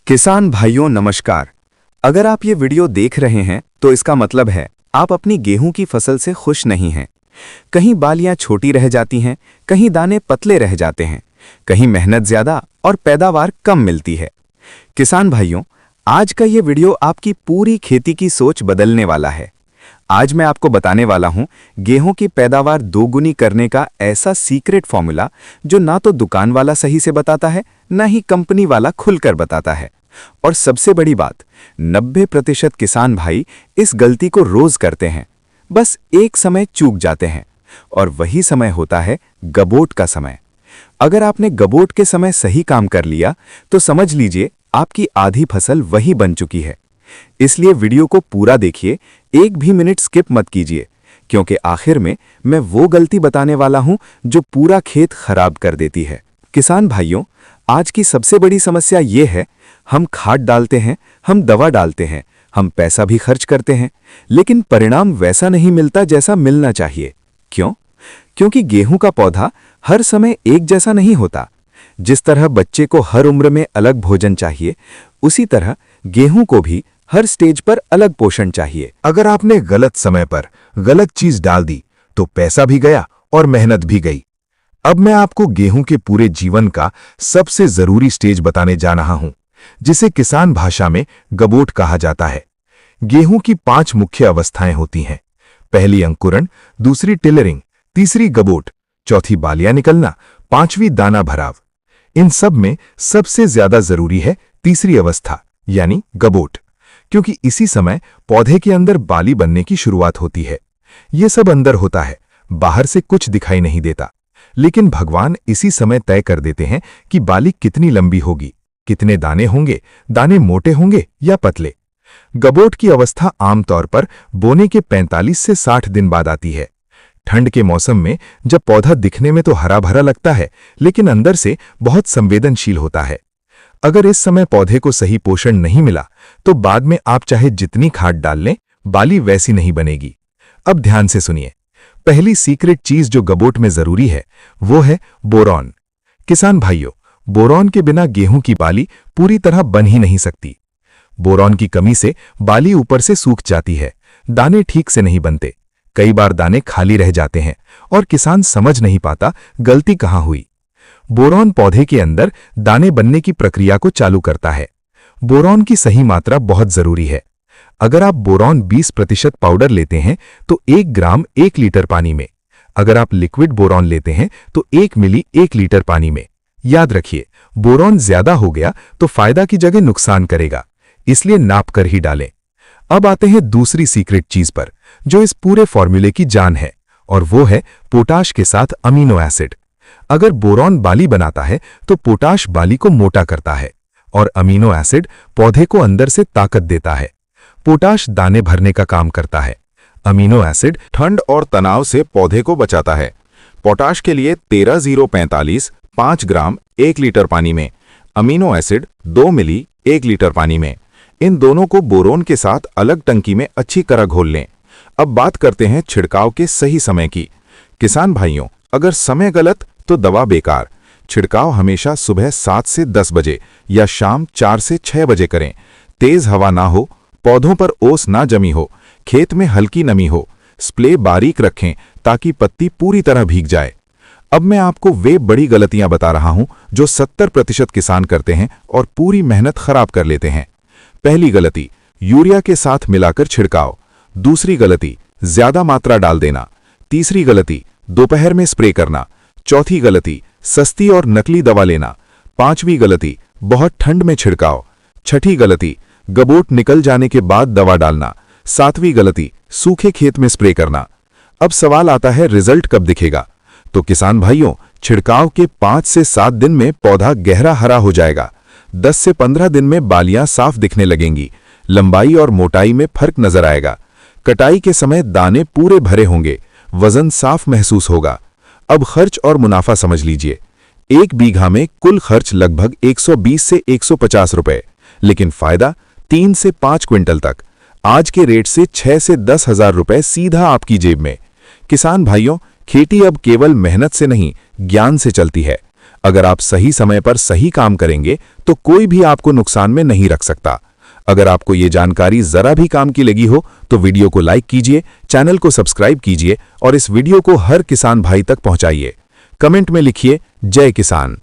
किसान भाइयों नमस्कार। अगर आप ये वीडियो देख रहे हैं तो इसका मतलब है आप अपनी गेहूं की फसल से खुश नहीं हैं। कहीं बालियां छोटी रह जाती हैं, कहीं दाने पतले रह जाते हैं, कहीं मेहनत ज्यादा और पैदावार कम मिलती है। किसान भाइयों, आज का ये वीडियो आपकी पूरी खेती की सोच बदलने वाला है। आज मैं आपको बताने वाला हूं गेहूं की पैदावार दोगुनी करने का ऐसा सीक्रेट फॉर्मूला जो ना तो दुकान वाला सही से बताता है, ना ही कंपनी वाला खुलकर बताता है। और सबसे बड़ी बात, 90% किसान भाई इस गलती को रोज करते हैं। बस एक समय चूक जाते हैं और वही समय होता है गबोट का समय। अगर आपने गबोट के समय सही काम कर लिया तो समझ लीजिए आपकी आधी फसल वही बन चुकी है। इसलिए वीडियो को पूरा देखिए, एक भी मिनट स्किप मत कीजिए, क्योंकि आखिर में मैं वो गलती बताने वाला हूं जो पूरा खेत खराब कर देती है। किसान भाइयों, आज की सबसे बड़ी समस्या ये है, हम खाद डालते हैं, हम दवा डालते हैं, हम पैसा भी खर्च करते हैं, लेकिन परिणाम वैसा नहीं मिलता जैसा मिलना चाहिए। क्यों? क्योंकि गेहूं का पौधा हर समय एक जैसा नहीं होता। जिस तरह बच्चे को हर उम्र में अलग भोजन चाहिए, उसी तरह गेहूं को भी हर स्टेज पर अलग पोषण चाहिए। अगर आपने गलत समय पर गलत चीज डाल दी तो पैसा भी गया और मेहनत भी गई। अब मैं आपको गेहूं के पूरे जीवन का सबसे जरूरी स्टेज बताने जा रहा हूं, जिसे किसान भाषा में गबोट कहा जाता है। गेहूं की 5 मुख्य अवस्थाएं होती हैं। पहली अंकुरण, दूसरी टिलरिंग, तीसरी गबोट, चौथी बालियां निकलना, पांचवी दाना भराव। इन सब में सबसे ज्यादा जरूरी है तीसरी अवस्था यानी गबोट, क्योंकि इसी समय पौधे के अंदर बाली बनने की शुरुआत होती है। ये सब अंदर होता है, बाहर से कुछ दिखाई नहीं देता, लेकिन भगवान इसी समय तय कर देते हैं कि बाली कितनी लंबी होगी, कितने दाने होंगे, दाने मोटे होंगे या पतले। गबोट की अवस्था आमतौर पर बोने के 45 से 60 दिन बाद आती है। ठंड के मौसम में जब पौधा दिखने में तो हरा भरा लगता है, लेकिन अंदर से बहुत संवेदनशील होता है। अगर इस समय पौधे को सही पोषण नहीं मिला तो बाद में आप चाहे जितनी खाद डाल लें, बाली वैसी नहीं बनेगी। अब ध्यान से सुनिए, पहली सीक्रेट चीज जो गबोट में जरूरी है वो है बोरॉन। किसान भाइयों, बोरॉन के बिना गेहूं की बाली पूरी तरह बन ही नहीं सकती। बोरॉन की कमी से बाली ऊपर से सूख जाती है, दाने ठीक से नहीं बनते, कई बार दाने खाली रह जाते हैं और किसान समझ नहीं पाता गलती कहां हुई। बोरॉन पौधे के अंदर दाने बनने की प्रक्रिया को चालू करता है। बोरॉन की सही मात्रा बहुत जरूरी है। अगर आप बोरॉन 20% पाउडर लेते हैं तो 1 ग्राम 1 लीटर पानी में, अगर आप लिक्विड बोरॉन लेते हैं तो 1 मिली 1 लीटर पानी में। याद रखिए, बोरॉन ज्यादा हो गया तो फायदा की जगह नुकसान करेगा, इसलिए नाप कर ही डालें। अब आते हैं दूसरी सीक्रेट चीज पर, जो इस पूरे फॉर्मूले की जान है, और वो है पोटाश के साथ अमीनो एसिड। अगर बोरॉन बाली बनाता है तो पोटाश बाली को मोटा करता है और अमीनो एसिड पौधे को अंदर से ताकत देता है। पोटाश दाने भरने का काम करता है, अमीनो एसिड ठंड और तनाव से पौधे को बचाता है। पोटाश के लिए 13,045 5 ग्राम 1 लीटर पानी में, अमीनो एसिड 2 मिली 1 लीटर पानी में। इन दोनों को बोरोन के साथ अलग टंकी में अच्छी तरह घोल लें। अब बात करते हैं छिड़काव के सही समय की। किसान भाइयों, अगर समय गलत तो दवा बेकार। छिड़काव हमेशा सुबह 7 से 10 बजे या शाम 4 से 6 बजे करें। तेज हवा ना हो, पौधों पर ओस ना जमी हो, खेत में हल्की नमी हो। स्प्रे बारीक रखें ताकि पत्ती पूरी तरह भीग जाए। अब मैं आपको वे बड़ी गलतियां बता रहा हूं जो 70% किसान करते हैं और पूरी मेहनत खराब कर लेते हैं। पहली गलती, यूरिया के साथ मिलाकर छिड़काव। दूसरी गलती, ज्यादा मात्रा डाल देना। तीसरी गलती, दोपहर में स्प्रे करना। चौथी गलती, सस्ती और नकली दवा लेना। पांचवी गलती, बहुत ठंड में छिड़काव। छठी गलती, गबोट निकल जाने के बाद दवा डालना। सातवीं गलती, सूखे खेत में स्प्रे करना। अब सवाल आता है, रिजल्ट कब दिखेगा? तो किसान भाइयों, छिड़काव के 5 से 7 दिन में पौधा गहरा हरा हो जाएगा। 10 से 15 दिन में बालियां साफ दिखने लगेंगी। लंबाई और मोटाई में फर्क नजर आएगा। कटाई के समय दाने पूरे भरे होंगे, वजन साफ महसूस होगा। अब खर्च और मुनाफा समझ लीजिए। 1 बीघा में कुल खर्च लगभग 120 से 150 रुपए, लेकिन फायदा 3 से 5 क्विंटल तक। आज के रेट से 6 से 10 हजार रुपए सीधा आपकी जेब में। किसान भाइयों, खेती अब केवल मेहनत से नहीं, ज्ञान से चलती है। अगर आप सही समय पर सही काम करेंगे तो कोई भी आपको नुकसान में नहीं रख सकता। अगर आपको ये जानकारी जरा भी काम की लगी हो तो वीडियो को लाइक कीजिए, चैनल को सब्सक्राइब कीजिए और इस वीडियो को हर किसान भाई तक पहुंचाइए। कमेंट में लिखिए जय किसान।